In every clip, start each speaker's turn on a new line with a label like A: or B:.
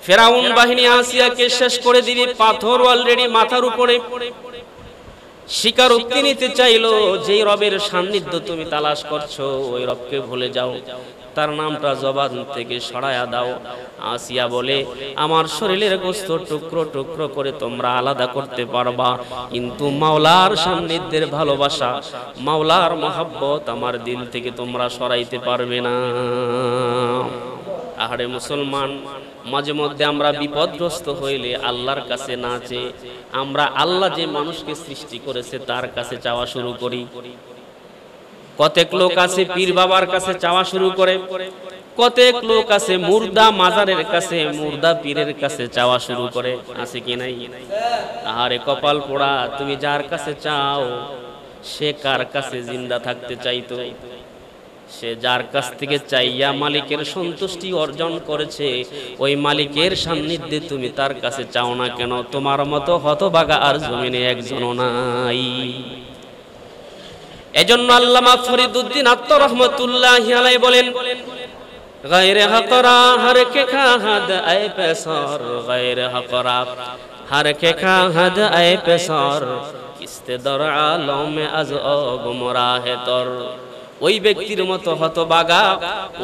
A: ফেরাউন বাহিনী আসিয়াকে শেষ করে দিবি, পাথর অলরেডি মাথার উপরে। স্বীকারোক্তি নিতে চাইলো, যেই রবের সান্নিধ্য তুমি তালাশ করছো ওই রবকে ভুলে যাও, তার নামটা জবান থেকে সরায়া দাও। আসিয়া বলে, আমার শরীরের গোশত টুকরো টুকরো করে তোমরা আলাদা করতে পারবা, কিন্তু মাওলার সান্নিধ্যের ভালোবাসা, মাওলার মহব্বত আমার দিল থেকে তোমরা সরাইতে পারবে না। আহারে মুসলমান, মাঝে মধ্যে আমরা বিপদগ্রস্ত হইলে আল্লাহর কাছে না চেয়ে আমরা আল্লাহ যে মানুষকে সৃষ্টি করেছে তার কাছে চাওয়া শুরু করি। কতেক লোক আছে পীর বাবার কাছে চাওয়া শুরু করে, কতেক লোক আছে মুর্দা মাজারের কাছে, মুর্দা পীরের কাছে চাওয়া শুরু করে। আছে কি নাই? আহারে কপাল পোড়া, তুমি যার কাছে চাও সে কার কাছে জিন্দা থাকতে চাইতো? সে যার কাছ থেকে চাইয়া মালিকের সন্তুষ্টি অর্জন করেছে, ওই মালিকের সান্নিধ্যে তুমি তার কাছে চাও না কেন? তোমার মতো হতভাগা আর জমিনে একজনও নাই। এজন্য আল্লামা ফরিদউদ্দিন আত্ম রহমতুল্লাহি আলাইহি বলেন, গায়রে হকরা হর কে খাহাদ আয় পেসর, গায়রে হকরা হর কে খাহাদ আয় পেসর, কিস্তে দর আলম আজ গুমরাহে তর। ওই ব্যক্তির মতো হতভাগা,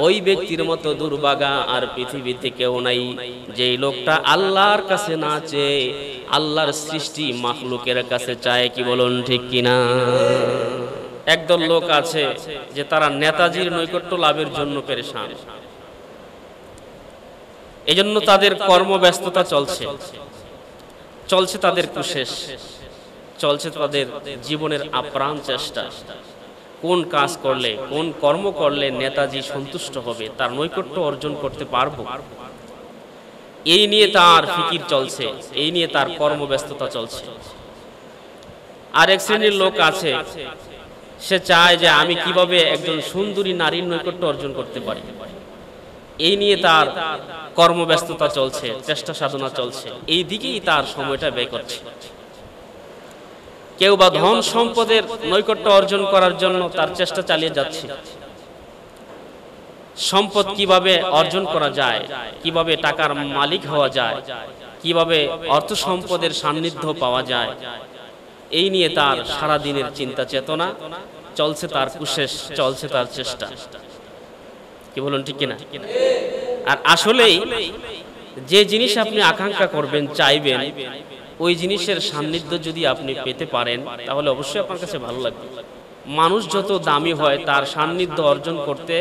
A: ওই ব্যক্তির মতো দুর্ভাগা আর পৃথিবীতে কেউ নাই, যেই লোকটা আল্লাহর কাছে না চেয়ে আল্লাহর সৃষ্টি মাখলুকের কাছে চায়। কি বলুন ঠিক কিনা? একদল লোক আছে যে তারা নেতাজির নৈকট্য লাভের জন্য পেরেশান, এজন্য তাদের কর্মব্যস্ততা চলছে তাদের কুশেষ, চলছে তাদের জীবনের আপ্রাণ চেষ্টা। কোন কাজ করলে, কোন কর্ম করলে নেতাজি সন্তুষ্ট হবে, তার নৈকট্য অর্জন করতে পারবো, এই নিয়ে তার ফিকির চলছে, এই নিয়ে তার কর্মব্যস্ততা চলছে। আরেক শ্রেণীর লোক আছে, সে চায় যে আমি কিভাবে একজন সুন্দরী নারীর নৈকট্য অর্জন করতে পারি, এই নিয়ে তার কর্মব্যস্ততা চলছে, চেষ্টা সাধনা চলছে, এই দিকেই তার সময়টা ব্যয় করছে। কেউ বা ধন সম্পদের নৈকট্য অর্জন করার জন্য তার চেষ্টা চালিয়ে যাচ্ছে। সম্পদ কিভাবে অর্জন করা যায়, কিভাবে টাকার মালিক হওয়া যায়, কিভাবে অর্থ সম্পদের সান্নিধ্য পাওয়া যায়, এই নিয়ে তার সারা দিনের চিন্তা চেতনা চলছে, তার কুশেষ চলছে, তার চেষ্টা। কি বলুন ঠিক কিনা? আর আসলেই যে জিনিস আপনি আকাঙ্ক্ষা করবেন, চাইবেন, ওই জিনিসের সান্নিধ্য যদি আপনি পেতে পারেন তাহলে অবশ্যই আপনার কাছে ভালো লাগবে। মানুষ যত দামি হয় তার সান্নিধ্য অর্জন করতে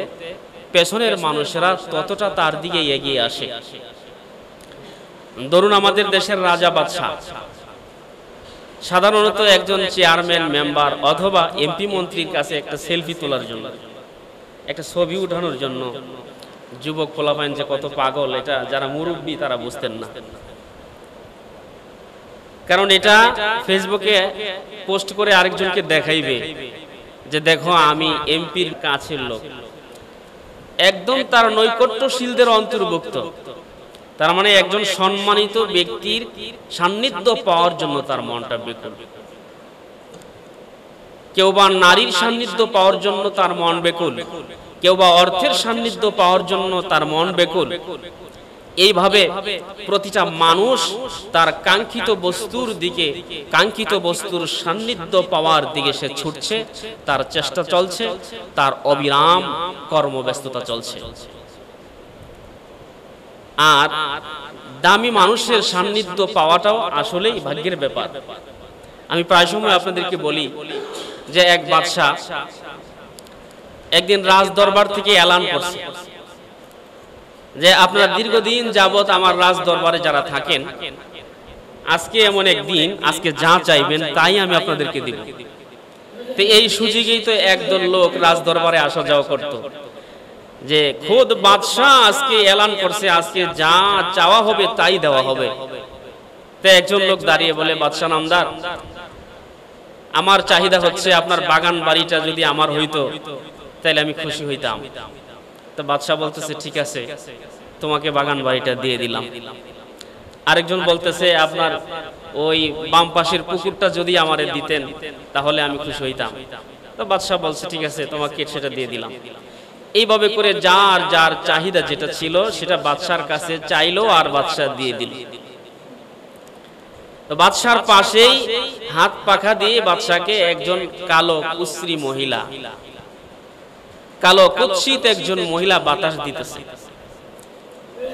A: পেছনের মানুষেরা ততটা তার দিকে এগিয়ে আসে। ধরুন আমাদের দেশের রাজা বাদশাহ সাধারণত একজন চেয়ারম্যান, মেম্বার অথবা এমপি মন্ত্রীর কাছে একটা সেলফি তোলার জন্য, একটা ছবি উঠানোর জন্য যুবক পোলাপাইন যে কত পাগল, এটা যারা মুরব্বী তারা বুঝতেন না। কারণ এটা ফেসবুকে পোস্ট করে আরেকজনকে দেখাইবে যে দেখো আমি এমপির কাছের লোক, একদম তার নৈকট্যশীলদের অন্তর্ভুক্ত। তার মানে একজন সম্মানিত ব্যক্তির সান্নিধ্য পাওয়ার জন্য তার মনটা বেকুল। কেউ বা নারীর সান্নিধ্য পাওয়ার জন্য তার মন বেকুল, কেউ বা অর্থের সান্নিধ্য পাওয়ার জন্য তার মন বেকুল। এইভাবে প্রতিটা মানুষ তার কাঙ্ক্ষিত বস্তুর দিকে, কাঙ্ক্ষিত বস্তুর সান্নিধ্য পাওয়ার দিকে সে ছুটছে, তার চেষ্টা চলছে, তার অবিরাম কর্মব্যস্ততা চলছে। আর দামি মানুষের সান্নিধ্য পাওয়াটাও আসলেই ভাগ্যের ব্যাপার। আমি প্রায় সময় আপনাদেরকে বলি যে এক বাদশা একদিন রাজ দরবার থেকে এলান করছে যে আপনারা দীর্ঘদিন যাবত আমার রাজ দরবারে যারা থাকেন, আজকে এমন একদিন, আজকে যা চাইবেন তাই আমি আপনাদেরকে দিব। তো এই সুযোগেই তো একদল লোক রাজ দরবারে আসা যাওয়া করত, যে খোদ বাদশাহ আজকে এলান করছে আজকে যা চাওয়া হবে তাই দেওয়া হবে। তো একজন লোক দাঁড়িয়ে বলে, বাদশাহ নামদার, আমার চাহিদা হচ্ছে আপনার বাগান বাড়িটা যদি আমার হইতো তাহলে আমি খুশি হইতাম। তো বাদশাহ বলতেছে ঠিক আছে, তোমাকে বাগান বাড়িটা দিয়ে দিলাম। আরেকজন বলতেছে আপনার ওই বাম পাশের পুকুরটা যদি আমারে দিতেন তাহলে আমি খুশি হইতাম। তো বাদশাহ বলছে ঠিক আছে, তোমাকে সেটা দিয়ে দিলাম। এইভাবে করে যার যার চাহিদা যেটা ছিল সেটা বাদশার কাছে চাইলো আর বাদশা দিয়ে দিল। তো বাদশার পাশেই হাত পাখা দিয়ে বাদশাকে একজন কালো কুশ্রী মহিলা, কালো কুৎসিত একজন মহিলা বাতাস দিতেছে।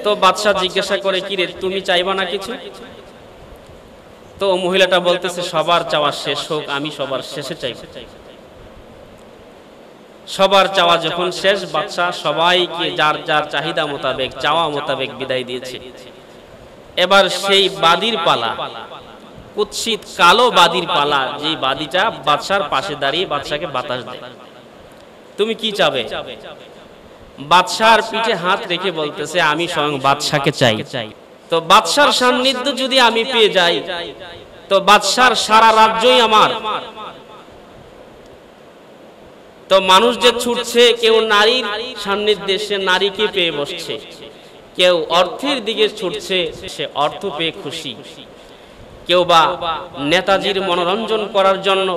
A: তো বাদশা জিজ্ঞাসা করে, কি রে, তুমি চাইবা না কিছু? তো মহিলাটা বলতেছে, সবার চাওয়া শেষ হোক, আমি সবার শেষে চাইব। সবার চাওয়া যখন শেষ, বাদশা সবাইকে যার যার চাহিদা মোতাবেক, চাওয়া মোতাবেক বিদায় দিয়েছে। এবার সেই বাদীর পালা, কুৎসিত কালো বাদীর পালা, যে বাদীটা বাদশার পাশে দাঁড়িয়ে বাদশাকে বাতাস দেয়। তুমি কি চাবে? বাদশার পিঠে হাত রেখে বলতেছে, আমি স্বয়ং বাদশাকে চাই। তো বাদশার সান্নিধ্য যদি আমি পেয়ে যাই, তো বাদশার সারা রাজ্যই আমার। তো মানুষ যে ছুটছে, কেউ নারীর সান্নিধ্যে সে নারীকে পেয়ে বসছে, কেউ অর্থের দিকে ছুটছে, সে অর্থ পেয়ে খুশি, কেউ বা নেতাজির মনোরঞ্জন করার জন্য,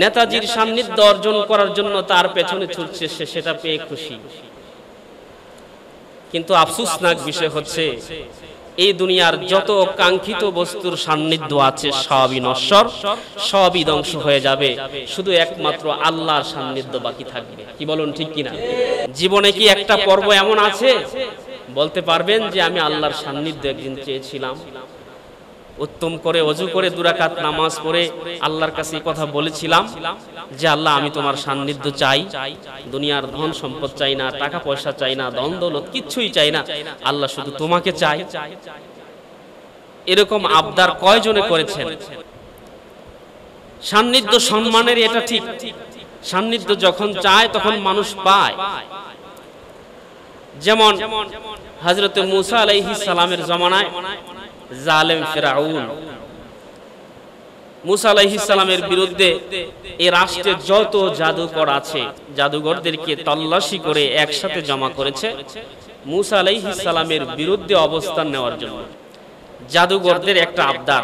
A: নেতাজির সান্নিধ্য অর্জন করার জন্য তার পেছনে ছুটছে, সে সেটা পেয়ে খুশি। কিন্তু আফসোসনাক বিষয় হচ্ছে, এই দুনিয়ার যত কাঙ্ক্ষিত বস্তুর সান্নিধ্য আছে সবই নশ্বর, সবই ধ্বংস হয়ে যাবে, শুধু একমাত্র আল্লাহর সান্নিধ্য বাকি থাকবে। কি বলুন, ঠিক কিনা? জীবনে কি একটা পর্ব এমন আছে বলতে পারবেন যে আমি আল্লাহর সান্নিধ্য একদিন চেয়েছিলাম, উত্তম করে ওযু করে 2 রাকাত নামাজ পড়ে আল্লাহর কাছে এই কথা বলেছিলাম যে আল্লাহ, আমি তোমার সান্নিধ্য চাই, দুনিয়ার ধন সম্পদ চাই না, টাকা পয়সা চাই না, ধন দৌলত কিচ্ছুই চাই না, আল্লাহ শুধু তোমাকে চাই। এরকম আবদার কয়জনে করেছেন? সান্নিধ্য সম্মানের, এটা ঠিক, সান্নিধ্য যখন চায় তখন মানুষ পায়। যেমন হযরত মূসা আলাইহিস সালামের জামানায় জালেম ফিরাউন মূসা আলাইহিস সালামের বিরুদ্ধে এই রাষ্ট্রে যত জাদুকর আছে, জাদুঘরদেরকে তল্লাশি করে একসাথে জমা করেছে মূসা আলাইহিস সালামের বিরুদ্ধে অবস্থান নেওয়ার জন্য। জাদুঘরদের একটা আবদার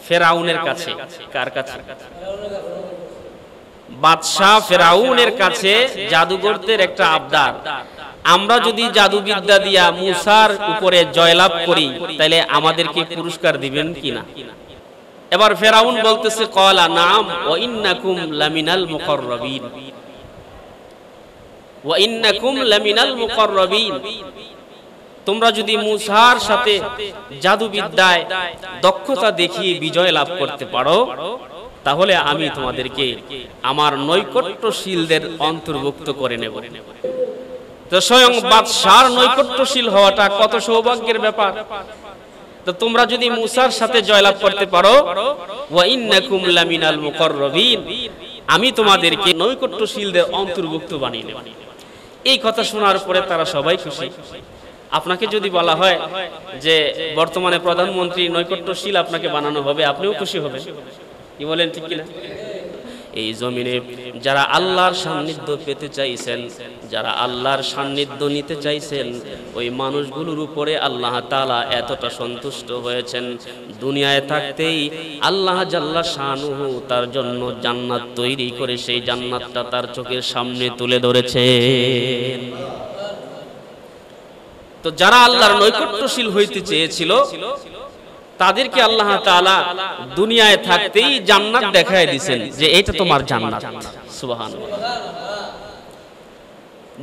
A: ফেরাউনের কাছে। কার কাছে? বাদশাহ ফেরাউনের কাছে জাদুঘরদের একটা আবদার, আমরা যদি জাদুবিদ্যা দিয়া মূসার উপরে জয়লাভ করি তাহলে আমাদেরকে পুরস্কার দিবেন কিনা? এবার ফেরাউন বলতেছে, ক্বালা নাম ওয়া ইন্নাকুম লামিনাল মুকাররাবিন, ওয়া ইন্নাকুম লামিনাল মুকাররাবিন, তোমরা যদি মূসার সাথে জাদুবিদ্যায় দক্ষতা দেখিয়ে বিজয় লাভ করতে পারো তাহলে আমি তোমাদেরকে আমার নৈকট্যশীলদের অন্তর্ভুক্ত করে নেব। তো স্বয়ং বাদশার নৈকট্যশীল হওয়াটা কত সৌভাগ্যের ব্যাপার। তো তোমরা যদি মূসার সাথে জয়লাভ করতে পারো, ওয়া ইন্নাকুম লামিনাল মুকাররাবিন, আমি তোমাদেরকে নৈকট্যশীলদের অন্তর্ভুক্ত বানিয়ে নেব। এই কথা শোনার পরে তারা সবাই খুশি। আপনাকে যদি বলা হয় যে বর্তমানে প্রধানমন্ত্রী নৈকট্যশীল আপনাকে বানানো হবে, আপনিও খুশি হবেন। কি বলেন, ঠিক কিনা? এই জমিনে যারা আল্লাহর সান্নিধ্য পেতে চাইছেন, যারা আল্লাহর সান্নিধ্য নিতে চাইছেন, ওই মানুষগুলোর উপরে আল্লাহ তাআলা এতটা সন্তুষ্ট হয়েছেন, দুনিয়ায় থাকতেই আল্লাহ জাল্লা শানুহু তার জন্য জান্নাত তৈরি করে সেই জান্নাতটা তার চোখের সামনে তুলে ধরেছেন। তো যারা আল্লাহর নৈকট্যশীল হইতে চেয়েছিল তাদেরকে আল্লাহ তাআলা দুনিয়ায় থাকতেই জান্নাত দেখায় দিবেন যে এটা তোমার জান্নাত। সুবহানাল্লাহ।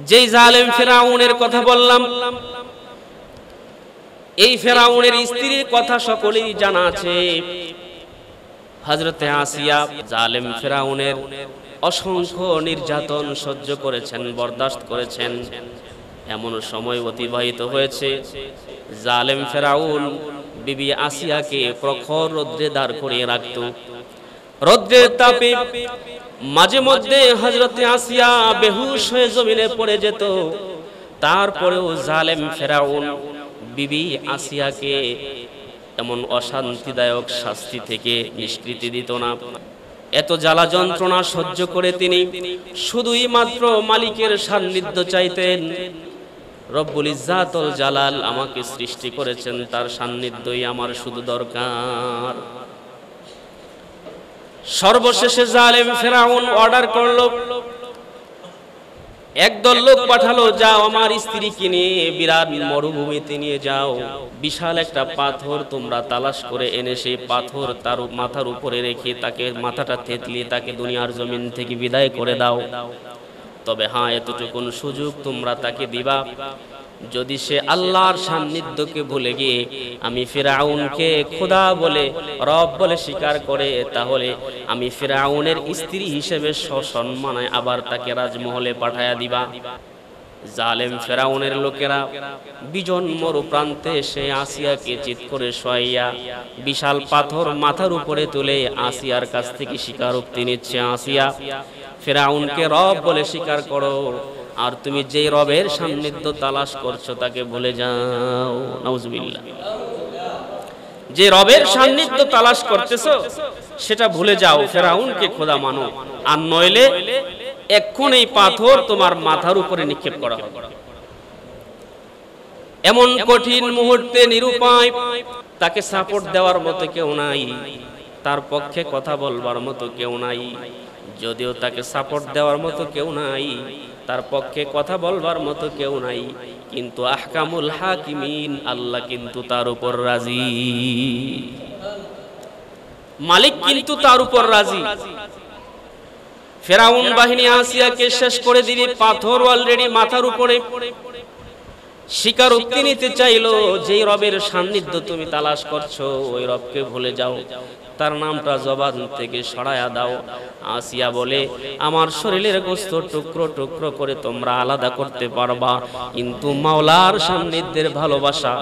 A: যেই জালেম ফিরাউনের কথা বললাম, এই ফিরাউনের স্ত্রীর কথা সকলেই জানা আছে। হযরতে আসিয়া জালেম ফিরাউনের অসংখ্য নির্যাতন সহ্য করেছেন, বরদাস্ত করেছেন। এমন সময় অতিবাহিত হয়েছে জালেম ফিরাউন বিবি আসিয়াকে প্রখর রৌদ্রে দাঁড় করিয়ে রাখত। রৌদ্রের তাপে মাঝে মধ্যে হযরতে আসিয়া বেহুশ হয়ে জমিনে পড়ে যেত। তারপরেও জালেম ফিরাউন বিবি আসিয়াকে এমন অশান্তিদায়ক শাস্তি থেকে নিষ্কৃতি দিত না। এত জ্বালা যন্ত্রণা সহ্য করে তিনি শুধুই মাত্র মালিকের সান্নিধ্য চাইতেন। রব্বুল ইজ্জাতুল জালাল আমাকে সৃষ্টি করেছেন, তার সান্নিধ্যই আমার শুধু দরকার। সর্বশেষে জালেম ফিরাউন অর্ডার করল, একদল লোক পাঠালো, যাও আমার স্ত্রীকে নিয়ে বিরাট মরুভূমিতে নিয়ে যাও, বিশাল একটা পাথর তোমরা তালাশ করে এনে সেই পাথর তার মাথার উপরে রেখে তাকে মাথাটা থেতলিয়ে তাকে দুনিয়ার জমিন থেকে বিদায় করে দাও। তবে হ্যাঁ, এতটুকুন সুযোগ তোমরা তাকে দিবা, যদি সে আল্লাহর সান্নিধ্যকে ভুলে গিয়ে আমি ফিরআউনকে খোদা বলে রব বলে স্বীকার করে, তাহলে আমি ফিরআউনের স্ত্রী হিসেবে সসম্মানে আবার তাকে রাজমহলে পাঠায়া দিবা। জালেম ফিরআউনের লোকেরা বিজন মরু প্রান্তে সে আসিয়াকে চিৎ করে শোয়াইয়া বিশাল পাথর মাথার উপরে তুলে আসিয়ার কাছ থেকে স্বীকারোক্তি নিচ্ছে। আসিয়া, ফিরআউনকে রব বলে স্বীকার করো, আর তুমি যে রবের সান্নিধ্য তালাশ করছো তাকে ভুলে যাও। নাউজুবিল্লাহ। যে রবের সান্নিধ্য তালাশ করতেছো সেটা ভুলে যাও, ফিরআউনকে খোদা মানো, আর নইলে এখন এই পাথর তোমার মাথার উপরে নিক্ষেপ করা হবে। এমন কঠিন মুহূর্তে নিরুপায়, তাকে সাপোর্ট দেওয়ার মতো কেউ নাই, তার পক্ষে কথা বলবার মতো কেউ নাই। যদিও তাকে সাপোর্ট দেওয়ার মতো কেউ নাই, তার পক্ষে কথা বলবার মতো কেউ নাই, কিন্তু আহকামুল হাকিমিন আল্লাহ কিন্তু তার উপর রাজি, মালিক কিন্তু তার উপর রাজি। ফিরআউন বাহিনী আসিয়াকে শেষ করে দিবে, পাথর অলরেডি মাথার উপরে। স্বীকারোক্তি নিতে চাইলো, যেই রবের সান্নিধ্য তুমি তালাশ করছো ওই রবকে ভুলে যাও, তার নামটা জবান থেকে সরায়া দাও। আসিয়া বলে, আমার শরীরের গোশত টুকরো টুকরো করে তোমরা আলাদা করতে পারবা, কিন্তু মাওলার সান্নিধ্যের ভালোবাসা,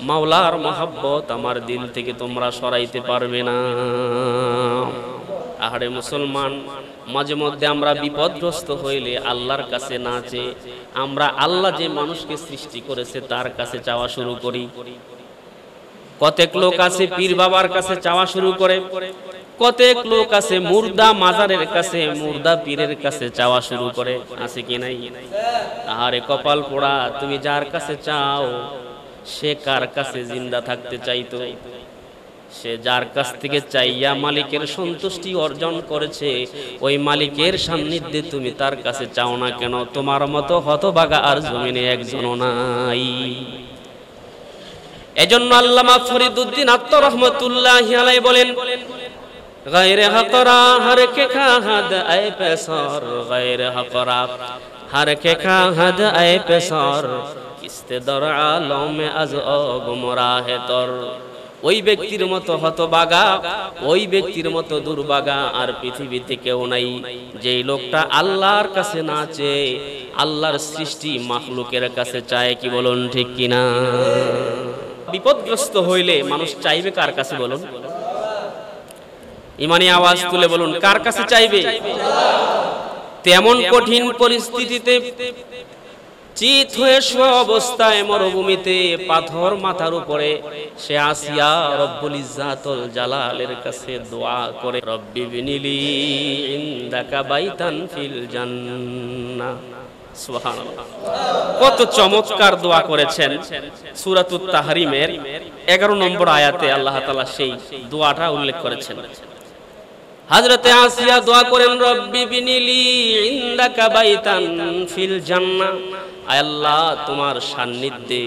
A: মাওলার মহব্বত আমার দিল থেকে তোমরা সরাইতে পারবে না। আহারে মুসলমান, মাঝে মধ্যে আমরা বিপদগ্রস্ত হইলে আল্লাহর কাছে না চেয়ে আমরা আল্লাহ যে মানুষকে সৃষ্টি করেছে তার কাছে চাওয়া শুরু করি। কতেক লোক আছে পীর বাবার কাছে চাওয়া শুরু করে, কতেক লোক আছে মুর্দা মাজারের কাছে, মুর্দা পীরের কাছে চাওয়া শুরু করে। আছে কি নাই? আহারে কপাল পোড়া, তুমি যার কাছে চাও সে কার কাছে জিন্দা থাকতে চাইতো? সে যার কাছ থেকে চাইয়া মালিকের সন্তুষ্টি অর্জন করেছে, ওই মালিকের সান্নিধ্যে তুমি তার কাছে চাও না কেন? তোমার মতো হতভাগা আর জমিনে একজনও নাই। এজন্য আল্লামা ফরিদউদ্দিন আত্মা রহমাতুল্লাহি আলাইহি বলেন, গায়রে হকরা হর কে খাহাদ আয় পেসর, গায়রে হকরা হর কে খাহাদ আয় পেসর, কিস্তে দর আলম আজ ও গুমরাহে তর। ওই ব্যক্তির মতো হতভাগা, ওই ব্যক্তির মতো দুর্ভাগা আর পৃথিবীতে কেউ নাই, যেই লোকটা আল্লাহর কাছে না চেয়ে আল্লাহর সৃষ্টি মাখলুকের কাছে চায়। কি বলুন ঠিক কিনা? বিপদগ্রস্ত হইলে মানুষ চাইবে কার কাছে বলুন? ইমানি আওয়াজ তুলে বলুন, কার কাছে চাইবে? তেমন কঠিন পরিস্থিতিতে চিত হয়ে শোয়া অবস্থায় মরুভূমিতে পাথর মাথার উপরে সে আসিয়া রব্বুল ইজ্জাতুল জালালের কাছে দোয়া করে, রব্বি বিনিলি ইনদাকা বাইতান ফিল জান্নাহ। সুবহানাল্লাহ, কত চমৎকার দোয়া করেছেন। সূরাতুত তাহরিমের 11 নম্বর আয়াতে আল্লাহ তাআলা সেই দোয়াটা উল্লেখ করেছেন। হযরতে আসিয়া দোয়া করেন, রব্বি বিনিলি ইনদাকা বাইতান ফিল জান্নাহ, আয় আল্লাহ তোমার সান্নিধ্যে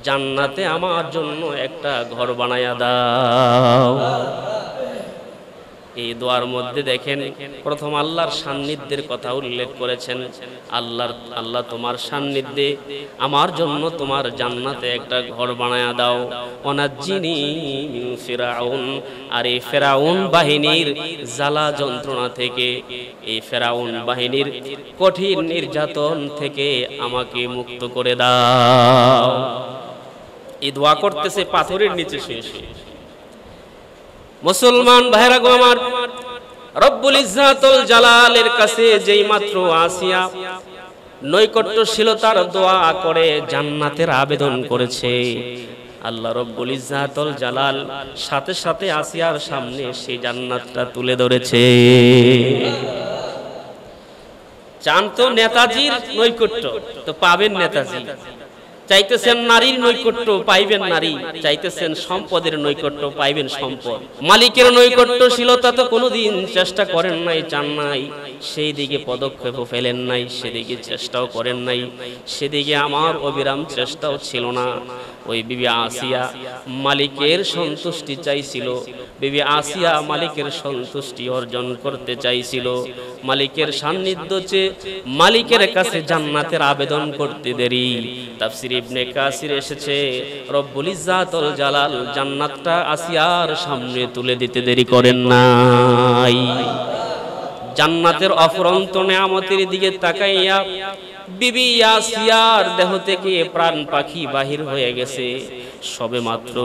A: জান্নাতে আমার জন্য একটা ঘর বানায়া দাও। এই দোয়ার মধ্যে দেখেন প্রথম আল্লাহর সান্নিধ্যের কথা উল্লেখ করেছেন। আল্লাহ তোমার সান্নিধ্যে আমার জন্য তোমার জান্নাতে একটা ঘর বানায়া দাও। ওয়ানাজ্জিনি মিন ফিরআউন, আর এই ফিরআউন বাহিনীর জ্বালা যন্ত্রণা থেকে, এই ফিরআউন বাহিনীর কঠিন নির্যাতন থেকে আমাকে মুক্ত করে দাও। এই দোয়া করতেছে পাথরের নিচে শুয়ে শুয়ে। মুসলমান ভাইরা গো আমার, রব্বুল ইজ্জাতুল জালালের কাছে যেই মাত্র আসিয়া নৈকট্যশীলতার দোয়া করে জান্নাতের আবেদন করেছে, আল্লাহ রব্বুল ইজ্জাতুল জালাল সাথে সাথে আসিয়ার সামনে সেই জান্নাতটা তুলে ধরেছে। চান তো নেতাজির নৈকট্য, তো পাবেন নেতাজি। চাইতেছেন নারীর নৈকট্য, পাইবেন নারী। চাইতেছেন সম্পদের নৈকট্য, পাইবেন সম্পদ। মালিকের নৈকট্যশীলতা তো কোনোদিন চেষ্টা করেন নাই, চান নাই, সেই দিকে পদক্ষেপও ফেলেন নাই, সেদিকে চেষ্টাও করেন নাই, সেদিকে আমার অবিরাম চেষ্টাও ছিল না। ওই বিবি আসিয়া মালিকের সন্তুষ্টি চাইছিল, বিবি আসিয়া মালিকের সন্তুষ্টি অর্জন করতে চাইছিল, মালিকের সান্নিধ্য চেয়ে মালিকের কাছে জান্নাতের আবেদন করতে দেরি। তাফসীর ইবনে কাসির এসেছে, রব্বুল ইজ্জাতুল জালাল জান্নাতটা আসিয়ার সামনে তুলে দিতে দেরি করেন নাই। জান্নাতের অফুরন্ত নেয়ামতের দিকে তাকাইয়া বিবি আসিয়ার দেহ থেকে প্রাণ পাখি বাহির হয়ে গেছে। সবে মাত্র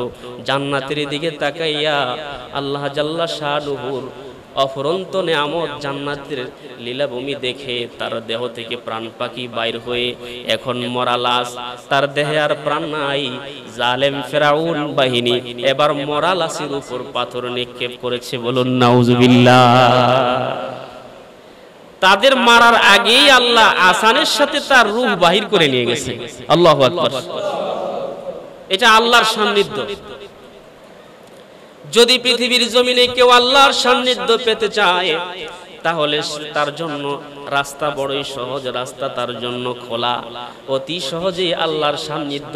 A: জান্নাতের দিকে তাকাইয়া আল্লাহ জাল্লা শানুহুর অফুরন্ত নেয়ামত জান্নাতের লীলাভূমি দেখে তার দেহ থেকে প্রাণ পাখি বাইর হয়ে এখন মরা লাশ, তার দেহে আর প্রাণ নাই। জালেম ফেরাউন বাহিনী এবার মরা লাশের উপর পাথর নিক্ষেপ করেছে, বলুন নাউজুবিল্লাহ। তাদের মারার আগেই আল্লাহ আসানের সাথে তার রূহ বাহির করে নিয়ে গেছে। আল্লাহু আকবার। এটা আল্লাহর সান্নিধ্য। যদি পৃথিবীর জমিনে কেউ আল্লাহর সান্নিধ্য পেতে চায় তাহলে তার জন্য রাস্তা বড়ই সহজ, রাস্তা তার জন্য খোলা, অতি সহজেই আল্লাহর সান্নিধ্য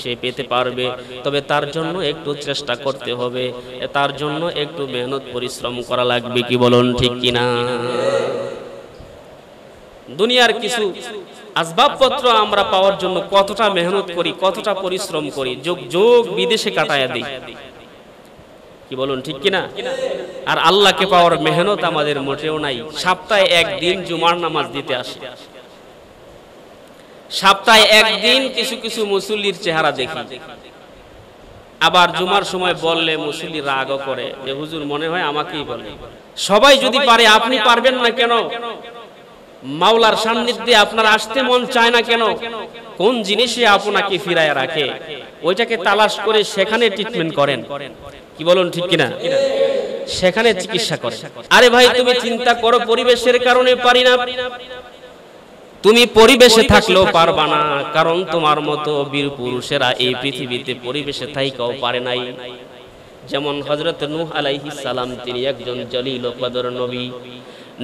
A: সে পেতে পারবে। তবে তার জন্য একটু চেষ্টা করতে হবে, তার জন্য একটু মেহনত পরিশ্রম করা লাগবে, কি বলুন ঠিক কিনা? দুনিয়ার কিছু আসবাবপত্র আমরা পাওয়ার জন্য কতটা মেহনত করি, কতটা পরিশ্রম করি, যোগ যোগ বিদেশে কাটায়া দিই, কি বলুন ঠিক কিনা? আর আল্লাহকে পাওয়ার মেহনত আমাদের মোটেও নাই। সপ্তাহে একদিন জুমার নামাজ দিতে আসে, সপ্তাহে একদিন কিছু কিছু মুসল্লির চেহারা দেখি, আবার জুমার সময় বললে মুসল্লি রাগও করে যে হুজুর মনে হয় আমাকেই বলে। সবাই যদি পারে আপনি পারবেন না কেন? মাওলার সান্নিধ্যে আপনার আসতে মন চায় না কেন? কোন জিনিসে আপনাকে ফিরায় রাখে ওইটাকে তালাশ করে সেখানে ট্রিটমেন্ট করেন, কি বলুন ঠিক কিনা? সেখানে চিকিৎসা করেন। আরে ভাই তুমি চিন্তা করো, পরিবেশের কারণে পারি না, তুমি পরিবেশে থাকলেও পারবা না, কারণ তোমার মতো বীর পুরুষেরা এই পৃথিবীতে পরিবেশে থাইকাও পারে নাই। যেমন হযরত নূহ আলাইহিস সালাম, তিনি একজন জলিল কদর নবী।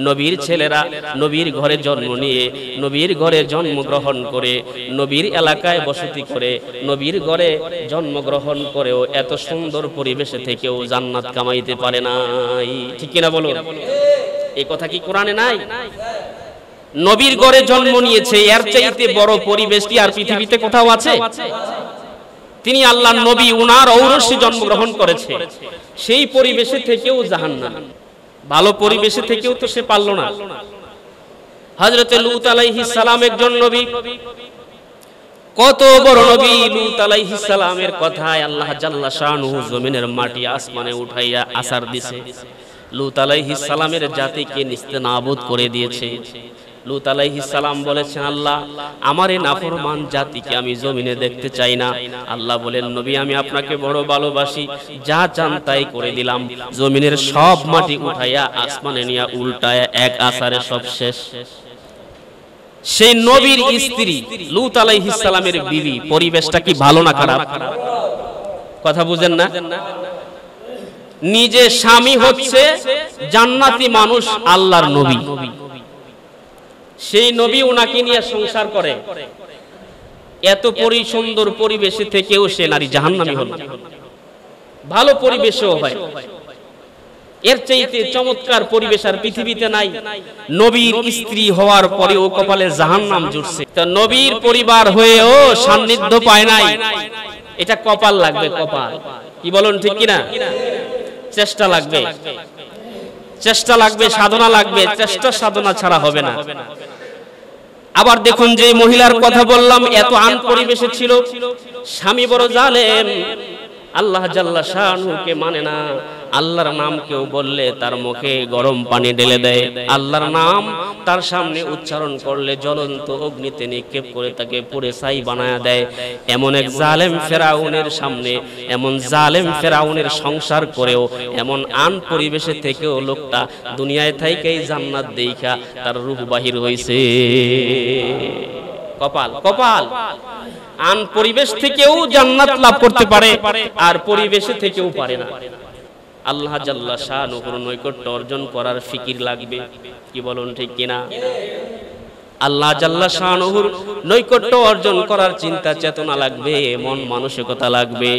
A: নবীর ছেলেরা নবীর ঘরে জন্ম নিয়ে, নবীর ঘরে জন্মগ্রহণ করে, নবীর এলাকায় বসতি করে, নবীর ঘরে জন্মগ্রহণ করেও এত সুন্দর পরিবেশে থেকেও জান্নাত কামাইতে পারে নাই, ঠিক কিনা বলুন? এই কথা কি কোরআনে নাই? নবীর ঘরে জন্ম নিয়েছে, এর চাইতে বড় পরিবেশ কি আর পৃথিবীতে কোথাও আছে? তিনি আল্লাহর নবী, উনার ঔরসে জন্মগ্রহণ করেছে, সেই পরিবেশে থেকেও জাহান্নাম। ভালো পরিবেশে থেকেও তো সে পারল না। হযরত লূত আলাইহিস সালাম একজন নবী, কত বড় নবী! লূত আলাইহিস সালামের কথায় আল্লাহ জাল্লা শানুহু জমিনের মাটি আসমানে উঠাইয়া আসার দিছে। লূত আলাইহিস সালামের জাতিকে নিস্তেনাবুদ করে দিয়েছে। লূত আলাইহিস সালাম বলেছেন, আল্লাহ আমার এই নাফরমান জাতিকে আমি জমিনে দেখতে চাই না। আল্লাহ বলেন, নবী আমি আপনাকে বড় ভালোবাসি, যা চান তাই করে দিলাম। জমিনের সব মাটি উঠাইয়া আসমানে নিয়ে উল্টায়া এক আসারে সব শেষ। সেই নবীর স্ত্রী লূত আলাইহিস সালামের বিবি, পরিবেশটা কি ভালো না খারাপ? কথা বুঝেন না? নিজে স্বামী হচ্ছে জান্নাতি মানুষ, আল্লাহর নবী, সেই নবী উনাকে নিয়ে সংসার করে। এত সুন্দর পরিবেশে থেকেও সে নারী জাহান্নামী হল। ভালো পরিবেশও হয়, এর চাইতে চমৎকার পরিবেশ আর পৃথিবীতে নাই। নবীর স্ত্রী হওয়ার পরেও কপালে জাহান্নাম জুটছে। তো নবীর পরিবার হয়েও সান্নিধ্য পায় নাই, এটা কপাল লাগবে, কপাল, কি বলুন ঠিক কিনা? চেষ্টা লাগবে, চেষ্টা লাগবে, সাধনা লাগবে, চেষ্টা সাধনা ছাড়া হবে না। আবার দেখুন, যে মহিলার কথা বললাম এত আন পরিবেশে ছিল, স্বামী বড় জালেম, আল্লাহ জাল্লা শানুকে মানে না। আল্লাহর নাম কেউ বললে তার মুখে গরম পানি ঢেলে দেয়, আল্লাহর নাম তার সামনে উচ্চারণ করলে জ্বলন্ত অগ্নিতে নিক্ষেপ করে তাকে পুড়ে ছাই বানায়া দেয়। এমন এক জালেম ফেরাউনের সামনে, এমন জালেম ফেরাউনের সংসার করেও, এমন আন পরিবেশে থেকেও লোকটা দুনিয়ায় থাইকেই জান্নাত দেইখা তার রূহ বাহির হইছে। কপাল, কপাল। আন পরিবেশ থেকেও জান্নাত লাভ করতে পারে, আর পরিবেশে থেকেও পারে না। আল্লাহ জাল্লা শানুহুর নৈকট্য অর্জন করার ফিকির লাগবে, কি বলুন ঠিক কিনা? আল্লাহ জাল্লা শানুহুর নৈকট্য অর্জন করার চিন্তা চেতনা লাগবে, মন মানসিকতা লাগবে,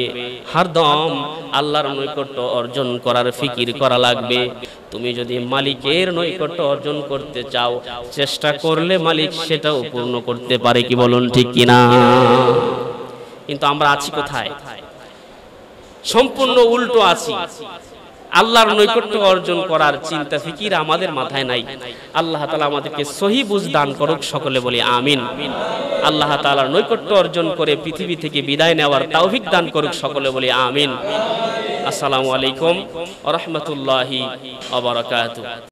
A: হরদম আল্লাহর নৈকট্য অর্জন করার ফিকির করা লাগবে। তুমি যদি মালিকের নৈকট্য অর্জন করতে চাও, চেষ্টা করলে মালিক সেটাও পূর্ণ করতে পারে, কি বলুন ঠিক কিনা? কিন্তু আমরা আছি কোথায়? সম্পূর্ণ উল্টো আছি। আল্লাহর নৈকট্য অর্জন করার চিন্তা ফিকির আমাদের মাথায় নাই। আল্লাহ তাআলা আমাদেরকে সহিহ বুঝ দান করুক, সকলে বলি আমিন। আল্লাহ তাআলার নৈকট্য অর্জন করে পৃথিবী থেকে বিদায় নেওয়ার তৌফিক দান করুক, সকলে বলি আমিন। আসসালামু আলাইকুম ওয়া রাহমাতুল্লাহি ওয়া বারাকাতুহু।